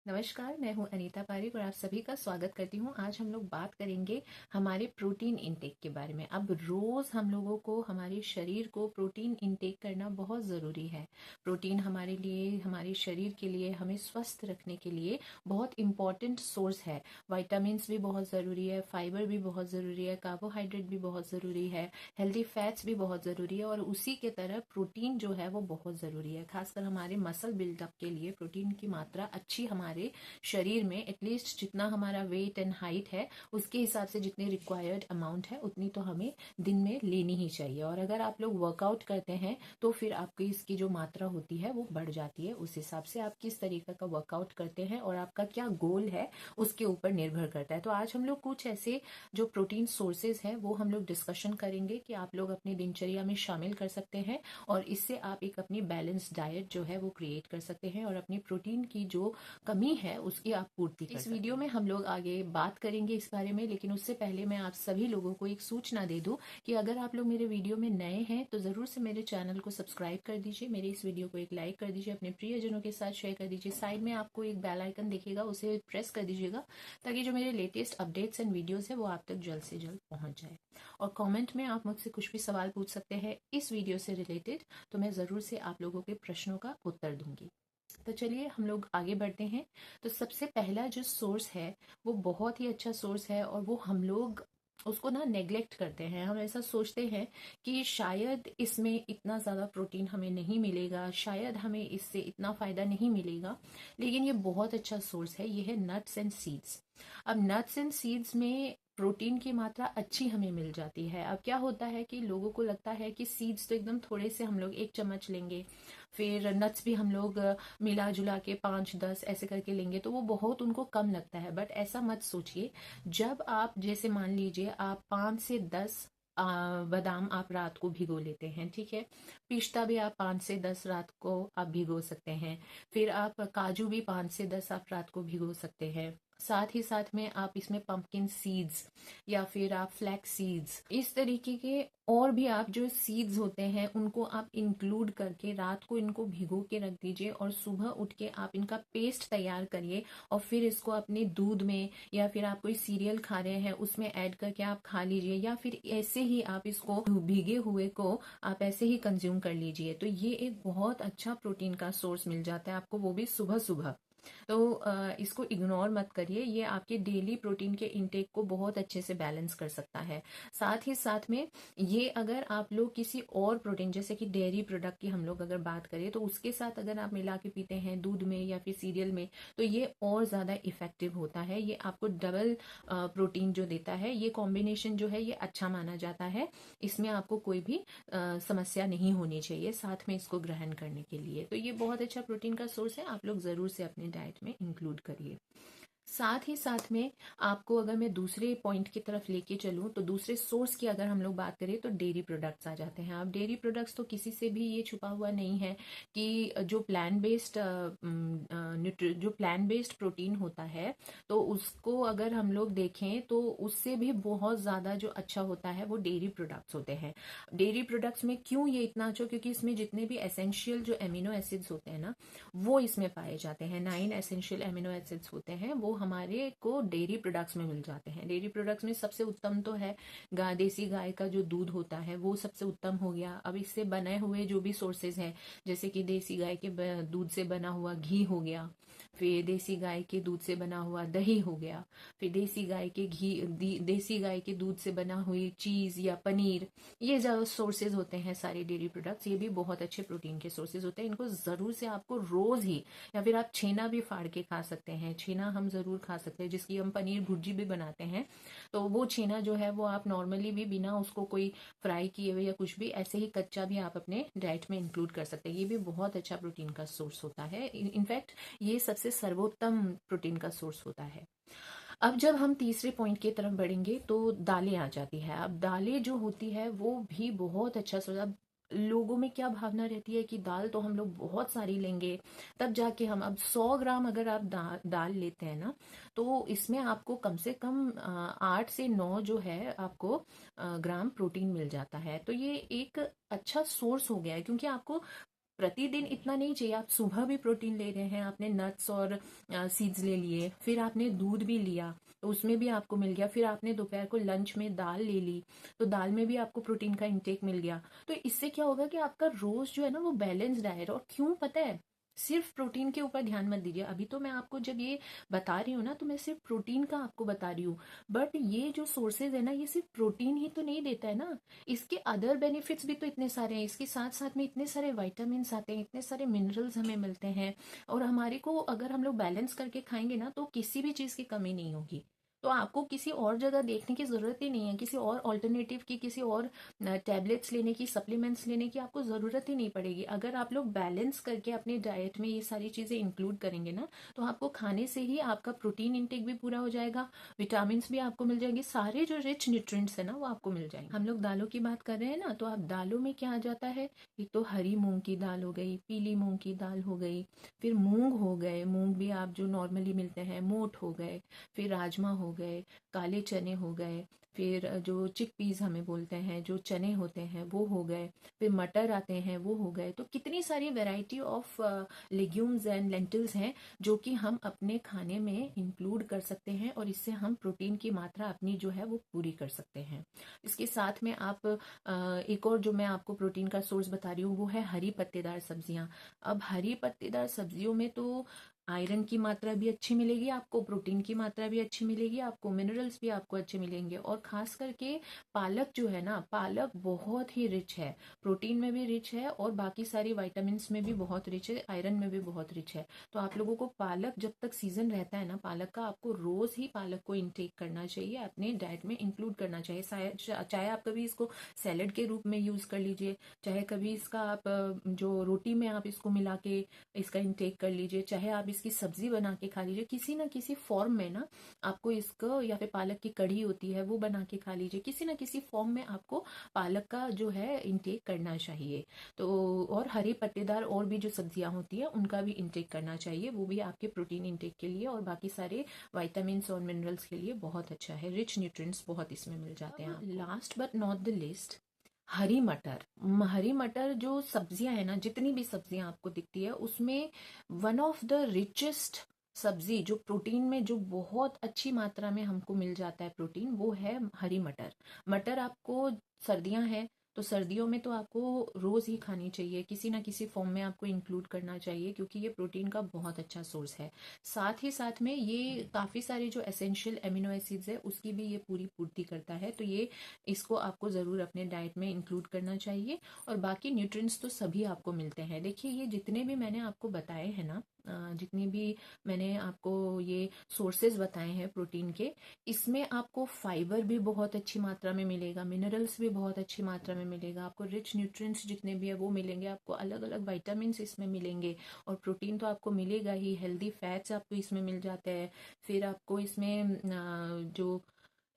नमस्कार, मैं हूं अनीता पारिक और आप सभी का स्वागत करती हूं। आज हम लोग बात करेंगे हमारे प्रोटीन इंटेक के बारे में। अब रोज़ हम लोगों को हमारे शरीर को प्रोटीन इंटेक करना बहुत ज़रूरी है। प्रोटीन हमारे लिए, हमारे शरीर के लिए, हमें स्वस्थ रखने के लिए बहुत इम्पॉर्टेंट सोर्स है। विटामिन्स भी बहुत ज़रूरी है, फाइबर भी बहुत ज़रूरी है, कार्बोहाइड्रेट भी बहुत ज़रूरी है, हेल्दी फैट्स भी बहुत ज़रूरी है और उसी के तरह प्रोटीन जो है वो बहुत ज़रूरी है। खासकर हमारे मसल बिल्डअप के लिए प्रोटीन की मात्रा अच्छी हमारे शरीर में एटलीस्ट जितना हमारा वेट एंड हाइट है उसके हिसाब से जितनी रिक्वायर्ड अमाउंट है उतनी तो हमें दिन में लेनी ही चाहिए। और अगर आप लोग वर्कआउट करते हैं तो फिर आपकी इसकी जो मात्रा होती है वो बढ़ जाती है। उस हिसाब से आप किस तरीके का वर्कआउट करते हैं और आपका क्या गोल है उसके ऊपर निर्भर करता है। तो आज हम लोग कुछ ऐसे जो प्रोटीन सोर्सेज हैं वो हम लोग डिस्कशन करेंगे कि आप लोग अपनी दिनचर्या में शामिल कर सकते हैं और इससे आप एक अपनी बैलेंस डाइट जो है वो क्रिएट कर सकते हैं और अपनी प्रोटीन की जो कमी है उसकी आप पूर्ति कर सकते हैं। इस वीडियो में हम लोग आगे बात करेंगे इस बारे में, लेकिन उससे पहले मैं आप सभी लोगों को एक सूचना दे दूं कि अगर आप लोग मेरे वीडियो में नए हैं तो ज़रूर से मेरे चैनल को सब्सक्राइब कर दीजिए, मेरे इस वीडियो को एक लाइक कर दीजिए, अपने प्रियजनों के साथ शेयर कर दीजिए। साइड में आपको एक बेल आइकन दिखेगा, उसे प्रेस कर दीजिएगा ताकि जो मेरे लेटेस्ट अपडेट्स एंड वीडियोज़ है वो आप तक जल्द से जल्द पहुँच जाए। और कॉमेंट में आप मुझसे कुछ भी सवाल पूछ सकते हैं इस वीडियो से रिलेटेड, तो मैं ज़रूर से आप लोगों के प्रश्नों का उत्तर दूंगी। तो चलिए हम लोग आगे बढ़ते हैं। तो सबसे पहला जो सोर्स है वो बहुत ही अच्छा सोर्स है और वो हम लोग उसको ना नेग्लेक्ट करते हैं। हम ऐसा सोचते हैं कि शायद इसमें इतना ज़्यादा प्रोटीन हमें नहीं मिलेगा, शायद हमें इससे इतना फ़ायदा नहीं मिलेगा, लेकिन ये बहुत अच्छा सोर्स है। ये है नट्स एंड सीड्स। अब नट्स एंड सीड्स में प्रोटीन की मात्रा अच्छी हमें मिल जाती है। अब क्या होता है कि लोगों को लगता है कि सीड्स तो एकदम थोड़े से हम लोग 1 चम्मच लेंगे, फिर नट्स भी हम लोग मिला जुला के 5-10 ऐसे करके लेंगे तो वो बहुत उनको कम लगता है। बट ऐसा मत सोचिए। जब आप जैसे मान लीजिए आप 5 से 10 बादाम आप रात को भिगो लेते हैं, ठीक है। पिस्ता भी आप 5 से 10 रात को आप भिगो सकते हैं। फिर आप काजू भी 5 से 10 आप रात को भिगो सकते हैं। साथ ही साथ में आप इसमें पंपकिन सीड्स या फिर आप फ्लैक्स सीड्स, इस तरीके के और भी आप जो सीड्स होते हैं उनको आप इंक्लूड करके रात को इनको भिगो के रख दीजिए और सुबह उठ के आप इनका पेस्ट तैयार करिए और फिर इसको अपने दूध में या फिर आप कोई सीरियल खा रहे हैं उसमें ऐड करके आप खा लीजिए, या फिर ऐसे ही आप इसको भीगे हुए को आप ऐसे ही कंज्यूम कर लीजिए। तो ये एक बहुत अच्छा प्रोटीन का सोर्स मिल जाता है आपको, वो भी सुबह सुबह। तो इसको इग्नोर मत करिए, ये आपके डेली प्रोटीन के इनटेक को बहुत अच्छे से बैलेंस कर सकता है। साथ ही साथ में ये अगर आप लोग किसी और प्रोटीन जैसे कि डेयरी प्रोडक्ट की हम लोग अगर बात करें तो उसके साथ अगर आप मिला के पीते हैं दूध में या फिर सीरियल में तो ये और ज़्यादा इफेक्टिव होता है। ये आपको डबल प्रोटीन जो देता है, ये कॉम्बिनेशन जो है ये अच्छा माना जाता है। इसमें आपको कोई भी समस्या नहीं होनी चाहिए साथ में इसको ग्रहण करने के लिए। तो ये बहुत अच्छा प्रोटीन का सोर्स है, आप लोग ज़रूर से अपने डाइट में इंक्लूड करिए। साथ ही साथ में आपको अगर मैं दूसरे पॉइंट की तरफ लेके चलूँ तो दूसरे सोर्स की अगर हम लोग बात करें तो डेयरी प्रोडक्ट्स आ जाते हैं। अब डेयरी प्रोडक्ट्स तो किसी से भी ये छुपा हुआ नहीं है कि जो प्लांट बेस्ड प्रोटीन होता है तो उसको अगर हम लोग देखें तो उससे भी बहुत ज़्यादा जो अच्छा होता है वो डेयरी प्रोडक्ट्स होते हैं। डेयरी प्रोडक्ट्स में क्यों ये इतना अच्छा, क्योंकि इसमें जितने भी एसेंशियल जो एमिनो एसिड्स होते हैं ना वो इसमें पाए जाते हैं। 9 एसेंशियल एमिनो एसिड्स होते हैं वो हमारे को डेयरी प्रोडक्ट्स में मिल जाते हैं। डेयरी प्रोडक्ट्स में सबसे उत्तम तो है देसी गाय का जो दूध होता है वो सबसे उत्तम हो गया। अब इससे बने हुए जो भी सोर्सेज हैं जैसे कि देसी गाय के दूध से बना हुआ घी हो गया, फिर देसी गाय के दूध से बना हुआ दही हो गया, फिर देसी गाय के दूध से बना हुई चीज़ या पनीर, ये जो सोर्सेज होते हैं सारे डेयरी प्रोडक्ट्स, ये भी बहुत अच्छे प्रोटीन के सोर्सेज होते हैं। इनको ज़रूर से आपको रोज़ ही, या फिर आप छेना भी फाड़ के खा सकते हैं, छेना हम ज़रूर खा सकते हैं जिसकी हम पनीर भुर्जी भी बनाते हैं। तो वो छेना जो है वो आप नॉर्मली भी बिना उसको कोई फ्राई किए हुए या कुछ भी ऐसे ही कच्चा भी आप अपने डाइट में इंक्लूड कर सकते हैं। ये भी बहुत अच्छा प्रोटीन का सोर्स होता है। इनफैक्ट ये सबसे सर्वोत्तम प्रोटीन का सोर्स होता है। अब जब हम तीसरे पॉइंट की तरफ बढ़ेंगे तो दालें आ जाती है। अब दालें जो होती है वो भी बहुत अच्छा सोर्स। अब लोगों में क्या भावना रहती है कि दाल तो हम लोग बहुत सारी लेंगे तब जाके हम, अब 100 ग्राम अगर आप दाल लेते हैं ना तो इसमें आपको कम से कम 8 से 9 जो है आपको ग्राम प्रोटीन मिल जाता है। तो ये एक अच्छा सोर्स हो गया है क्योंकि आपको प्रतिदिन इतना नहीं चाहिए। आप सुबह भी प्रोटीन ले रहे हैं, आपने नट्स और सीड्स ले लिए, फिर आपने दूध भी लिया तो उसमें भी आपको मिल गया, फिर आपने दोपहर को लंच में दाल ले ली तो दाल में भी आपको प्रोटीन का इंटेक मिल गया। तो इससे क्या होगा कि आपका रोज जो है ना वो बैलेंस डाइट। और क्यों पता है, सिर्फ प्रोटीन के ऊपर ध्यान मत दीजिए। अभी तो मैं आपको जब ये बता रही हूँ ना तो मैं सिर्फ प्रोटीन का आपको बता रही हूँ, बट ये जो सोर्सेज है ना ये सिर्फ प्रोटीन ही तो नहीं देता है ना, इसके अदर बेनिफिट्स भी तो इतने सारे हैं। इसके साथ साथ में इतने सारे विटामिन आते हैं, इतने सारे मिनरल्स हमें मिलते हैं, और हमारे को अगर हम लोग बैलेंस करके खाएंगे ना तो किसी भी चीज की कमी नहीं होगी। तो आपको किसी और जगह देखने की जरूरत ही नहीं है, किसी और ऑल्टरनेटिव की, किसी और टैबलेट्स लेने की, सप्लीमेंट्स लेने की आपको जरूरत ही नहीं पड़ेगी। अगर आप लोग बैलेंस करके अपने डाइट में ये सारी चीजें इंक्लूड करेंगे ना तो आपको खाने से ही आपका प्रोटीन इंटेक भी पूरा हो जाएगा, विटामिन भी आपको मिल जाएंगे, सारे जो रिच न्यूट्रिएंट्स है ना वो आपको मिल जाएंगे। हम लोग दालों की बात कर रहे हैं ना, तो आप दालों में क्या आ जाता है, एक तो हरी मूंग की दाल हो गई, पीली मूंग की दाल हो गई, फिर मूंग हो गए, मूंग भी आप जो नॉर्मली मिलते हैं, मोठ हो गए, फिर राजमा हो गए, काले चने हो गए, फिर जो चिकपीस हमें बोलते हैं, जो चने होते हैं वो हो गए, फिर मटर आते हैं वो हो गए। तो कितनी सारी variety of legumes and lentils हैं जो कि हम अपने खाने में इंक्लूड कर सकते हैं, और इससे हम प्रोटीन की मात्रा अपनी जो है वो पूरी कर सकते हैं। इसके साथ में आप एक और जो मैं आपको प्रोटीन का सोर्स बता रही हूँ वो है हरी पत्तेदार सब्जियां। अब हरी पत्तेदार सब्जियों में तो आयरन की मात्रा भी अच्छी मिलेगी आपको, प्रोटीन की मात्रा भी अच्छी मिलेगी आपको, मिनरल्स भी आपको अच्छे मिलेंगे। और खास करके पालक जो है ना, पालक बहुत ही रिच है, प्रोटीन में भी रिच है और बाकी सारी विटामिन में भी बहुत रिच है, आयरन में भी बहुत रिच है। तो आप लोगों को पालक जब तक सीजन रहता है ना पालक का, आपको रोज ही पालक को इंटेक करना चाहिए, अपने डाइट में इंक्लूड करना चाहिए। चाहे आप कभी इसको सैलेड के रूप में यूज कर लीजिए, चाहे कभी इसका आप जो रोटी में आप इसको मिला के इसका इंटेक कर लीजिए, चाहे आप इसकी सब्जी बना के खा लीजिए, किसी ना किसी फॉर्म में ना आपको इसको, या फिर पालक की कढ़ी होती है वो बना के खा लीजिए, किसी ना किसी फॉर्म में आपको पालक का जो है इंटेक करना चाहिए। तो और हरी पत्तेदार और भी जो सब्जियां होती है उनका भी इंटेक करना चाहिए, वो भी आपके प्रोटीन इंटेक के लिए और बाकी सारे विटामिन और मिनरल्स के लिए बहुत अच्छा है, रिच न्यूट्रिएंट्स बहुत इसमें मिल जाते हैं। Last but not the least, हरी मटर। हरी मटर जो सब्जियां है ना, जितनी भी सब्जियां आपको दिखती है उसमें वन ऑफ द रिचेस्ट सब्जी जो प्रोटीन में जो बहुत अच्छी मात्रा में हमको मिल जाता है प्रोटीन, वो है हरी मटर। मटर आपको, सर्दियां हैं तो सर्दियों में तो आपको रोज ही खानी चाहिए, किसी ना किसी फॉर्म में आपको इंक्लूड करना चाहिए, क्योंकि ये प्रोटीन का बहुत अच्छा सोर्स है। साथ ही साथ में ये काफी सारे जो एसेंशियल एमिनो एसिड्स है उसकी भी ये पूरी पूर्ति करता है, तो ये इसको आपको ज़रूर अपने डाइट में इंक्लूड करना चाहिए। और बाकी न्यूट्रिएंट्स तो सभी आपको मिलते हैं। देखिए ये जितने भी मैंने आपको बताए हैं ना, जितनी भी मैंने आपको ये सोर्सेज बताए हैं प्रोटीन के, इसमें आपको फाइबर भी बहुत अच्छी मात्रा में मिलेगा, मिनरल्स भी बहुत अच्छी मात्रा में मिलेगा, आपको रिच न्यूट्रिएंट्स जितने भी है वो मिलेंगे, आपको अलग अलग विटामिन इसमें मिलेंगे, और प्रोटीन तो आपको मिलेगा ही, हेल्दी फैट्स आपको इसमें मिल जाते हैं, फिर आपको इसमें जो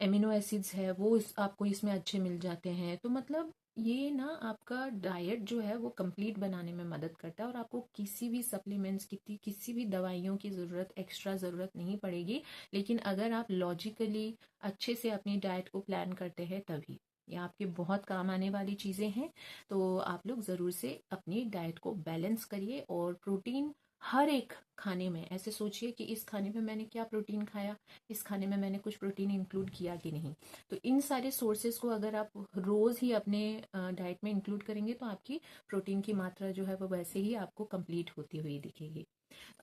एमिनो एसिड्स है वो आपको इसमें अच्छे मिल जाते हैं। तो मतलब ये ना आपका डाइट जो है वो कंप्लीट बनाने में मदद करता है, और आपको किसी भी सप्लीमेंट्स की, किसी भी दवाइयों की ज़रूरत, एक्स्ट्रा ज़रूरत नहीं पड़ेगी। लेकिन अगर आप लॉजिकली अच्छे से अपनी डाइट को प्लान करते हैं तभी ये आपके बहुत काम आने वाली चीज़ें हैं। तो आप लोग ज़रूर से अपनी डाइट को बैलेंस करिए, और प्रोटीन हर एक खाने में ऐसे सोचिए कि इस खाने में मैंने क्या प्रोटीन खाया, इस खाने में मैंने कुछ प्रोटीन इंक्लूड किया कि नहीं। तो इन सारे सोर्सेज को अगर आप रोज ही अपने डाइट में इंक्लूड करेंगे तो आपकी प्रोटीन की मात्रा जो है वो वैसे ही आपको कंप्लीट होती हुई दिखेगी।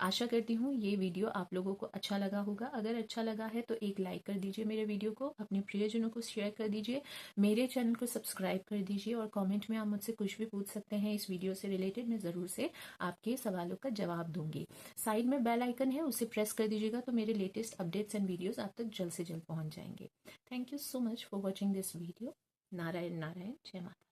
आशा करती हूँ ये वीडियो आप लोगों को अच्छा लगा होगा। अगर अच्छा लगा है तो एक लाइक कर दीजिए मेरे वीडियो को, अपने प्रियजनों को शेयर कर दीजिए, मेरे चैनल को सब्सक्राइब कर दीजिए, और कमेंट में आप मुझसे कुछ भी पूछ सकते हैं इस वीडियो से रिलेटेड, मैं ज़रूर से आपके सवालों का जवाब दूंगी। साइड में बेल आइकन है, उसे प्रेस कर दीजिएगा तो मेरे लेटेस्ट अपडेट्स एंड वीडियोज़ आप तक जल्द से जल्द पहुँच जाएंगे। Thank you so much for watching this video. Narayan Narayan, जय माता।